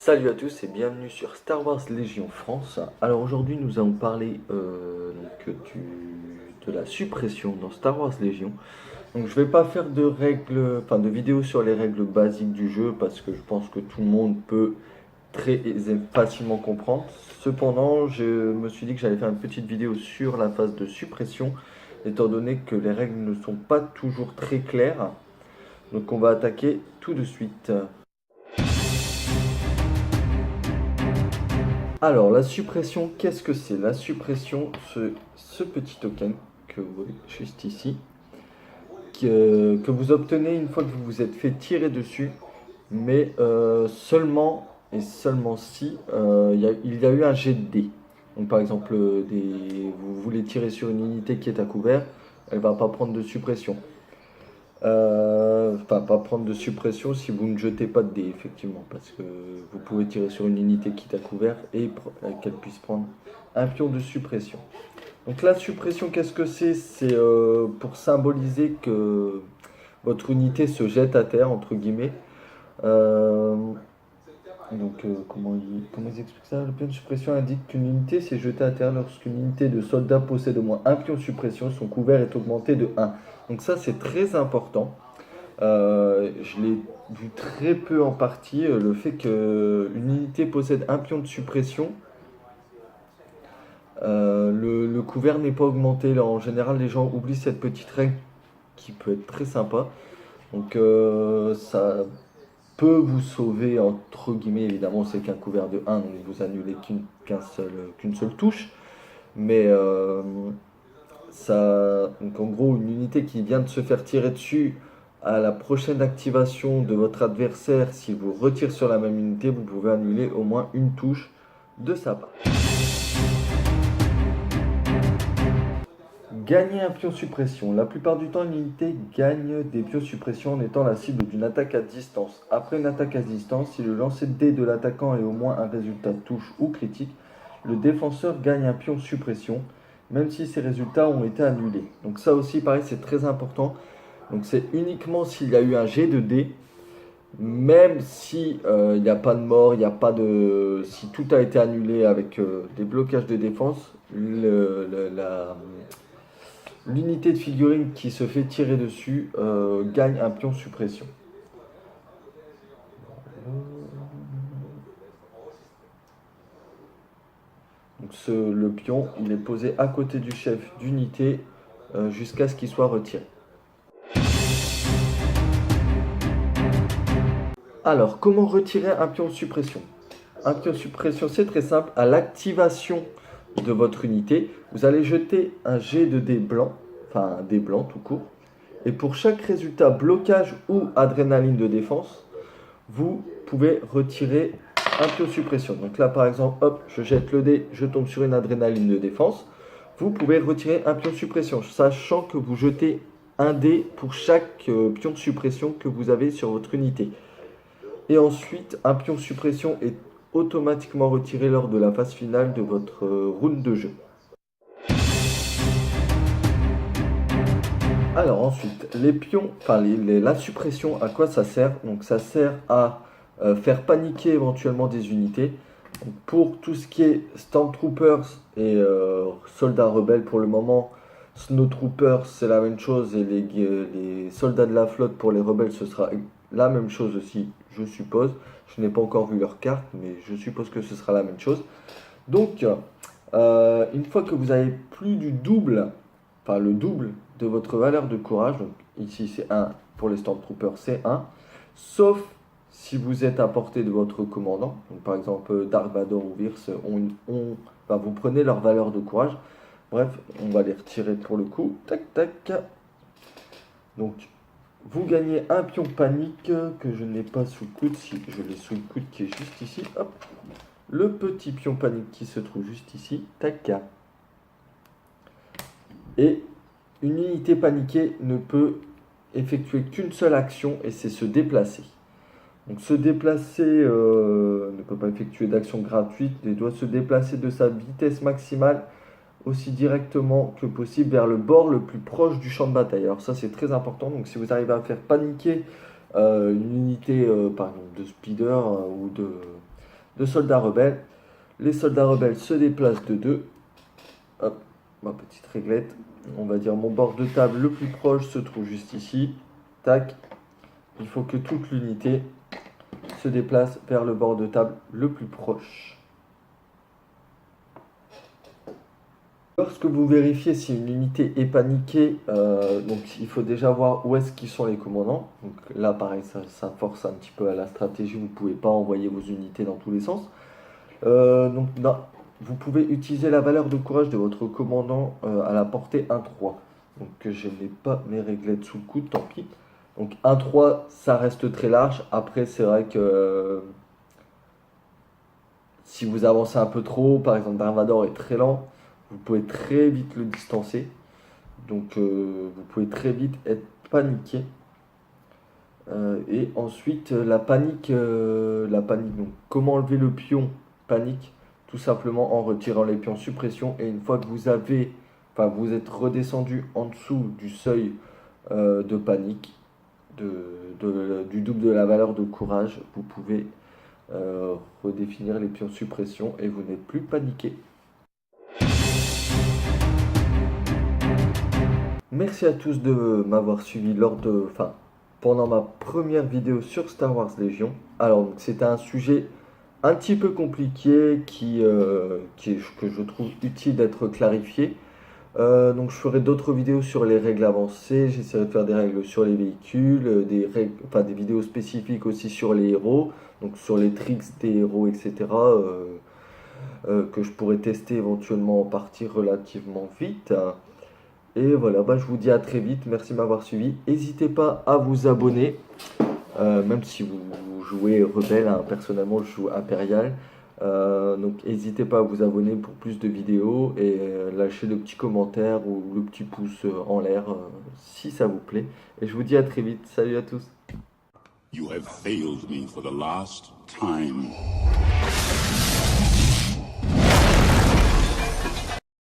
Salut à tous et bienvenue sur Star Wars Légion France. Alors aujourd'hui nous allons parler de la suppression dans Star Wars Légion. Donc je vais pas faire de règles, enfin de vidéos sur les règles basiques du jeu parce que je pense que tout le monde peut facilement comprendre. Cependant je me suis dit que j'allais faire une petite vidéo sur la phase de suppression étant donné que les règles ne sont pas toujours très claires. Donc on va attaquer tout de suite. Alors, la suppression, qu'est-ce que c'est? La suppression, ce petit token que vous voyez juste ici, que vous obtenez une fois que vous vous êtes fait tirer dessus, mais seulement et seulement si il y a eu un jet de dés. Donc, par exemple, vous voulez tirer sur une unité qui est à couvert, elle ne va pas prendre de suppression. Enfin, pas prendre de suppression si vous ne jetez pas de dés, effectivement, parce que vous pouvez tirer sur une unité qui est à couvert et qu'elle puisse prendre un pion de suppression. Donc la suppression, qu'est-ce que c'est? C'est pour symboliser que votre unité se jette à terre, entre guillemets. Euh, comment ils expliquent ça? Le pion de suppression indique qu'une unité s'est jetée à terre lorsqu'une unité de soldats possède au moins un pion de suppression, son couvert est augmenté de 1. Donc ça, c'est très important. Je l'ai vu très peu en partie, le fait qu'une unité possède un pion de suppression, le couvert n'est pas augmenté. Là, en général, les gens oublient cette petite règle qui peut être très sympa. Donc ça peut vous sauver, entre guillemets, évidemment, c'est qu'un couvert de 1, donc vous annulez qu'une seule touche. Mais donc en gros, une unité qui vient de se faire tirer dessus, à la prochaine activation de votre adversaire, s'il vous retire sur la même unité, vous pouvez annuler au moins une touche de sa part. Gagner un pion suppression. La plupart du temps, l'unité gagne des pions suppression en étant la cible d'une attaque à distance. Après une attaque à distance, si le lancer de dés de l'attaquant est au moins un résultat de touche ou critique, le défenseur gagne un pion suppression, même si ces résultats ont été annulés. Donc ça aussi, pareil, c'est très important. Donc c'est uniquement s'il y a eu un jet de dés, même si il n'y a pas de mort, il n'y a pas de, si tout a été annulé avec des blocages de défense, l'unité de figurine qui se fait tirer dessus gagne un pion suppression. Donc le pion, il est posé à côté du chef d'unité jusqu'à ce qu'il soit retiré. Alors, comment retirer un pion de suppression? Un pion de suppression, c'est très simple. À l'activation de votre unité, vous allez jeter un jet de dés blancs, enfin un dé blanc tout court. Et pour chaque résultat blocage ou adrénaline de défense, vous pouvez retirer un pion de suppression. Donc là, par exemple, hop, je jette le dé, je tombe sur une adrénaline de défense. Vous pouvez retirer un pion de suppression, sachant que vous jetez un dé pour chaque pion de suppression que vous avez sur votre unité. Et ensuite, un pion suppression est automatiquement retiré lors de la phase finale de votre round de jeu. Alors ensuite, les pions, enfin la suppression, à quoi ça sert? Donc ça sert à faire paniquer éventuellement des unités. Donc, pour tout ce qui est Stormtroopers et soldats rebelles pour le moment, Snowtroopers c'est la même chose et les soldats de la flotte pour les rebelles ce sera la même chose aussi, je suppose. Je n'ai pas encore vu leur carte, mais je suppose que ce sera la même chose. Donc, une fois que vous avez plus du double, enfin le double de votre valeur de courage, donc ici c'est 1 pour les Stormtroopers, c'est 1, sauf si vous êtes à portée de votre commandant, donc par exemple Dark Vador ou Virs, vous prenez leur valeur de courage. Bref, on va les retirer pour le coup. Tac, tac. Donc, vous gagnez un pion panique que je n'ai pas sous le coude. Si je l'ai sous le coude qui est juste ici. Hop. Le petit pion panique qui se trouve juste ici. Tac. Et une unité paniquée ne peut effectuer qu'une seule action et c'est se déplacer. Donc se déplacer ne peut pas effectuer d'action gratuite et doit se déplacer de sa vitesse maximale aussi directement que possible vers le bord le plus proche du champ de bataille. Alors ça c'est très important, donc si vous arrivez à faire paniquer une unité par exemple de speeder ou de soldats rebelles. Les soldats rebelles se déplacent de 2. Hop, ma petite réglette. On va dire mon bord de table le plus proche se trouve juste ici. Tac. Il faut que toute l'unité se déplace vers le bord de table le plus proche. Lorsque vous vérifiez si une unité est paniquée, donc il faut déjà voir où est-ce qu'ils sont les commandants. Donc là, pareil, ça force un petit peu à la stratégie. Vous ne pouvez pas envoyer vos unités dans tous les sens. Donc là, vous pouvez utiliser la valeur de courage de votre commandant à la portée 1-3. Donc je n'ai pas mes réglettes sous le coude, tant pis. Donc 1-3, ça reste très large. Après, c'est vrai que si vous avancez un peu trop, par exemple Darvador est très lent, vous pouvez très vite le distancer. Donc vous pouvez très vite être paniqué. Et ensuite la panique, donc comment enlever le pion panique? Tout simplement en retirant les pions suppression. Et une fois que vous êtes redescendu en dessous du seuil de panique, du double de la valeur de courage, vous pouvez redéfinir les pions suppression et vous n'êtes plus paniqué. Merci à tous de m'avoir suivi pendant ma première vidéo sur Star Wars Légion. Alors, c'était un sujet un petit peu compliqué que je trouve utile d'être clarifié. Donc, je ferai d'autres vidéos sur les règles avancées. J'essaierai de faire des règles sur les véhicules, des vidéos spécifiques aussi sur les héros, donc sur les tricks des héros, etc. Que je pourrais tester éventuellement en partie relativement vite. Et voilà, je vous dis à très vite, merci de m'avoir suivi. N'hésitez pas à vous abonner, même si vous jouez rebelle, hein. Personnellement je joue impérial. Donc n'hésitez pas à vous abonner pour plus de vidéos et lâcher le petit commentaire ou le petit pouce en l'air si ça vous plaît. Et je vous dis à très vite, salut à tous. You have failed me for the last time.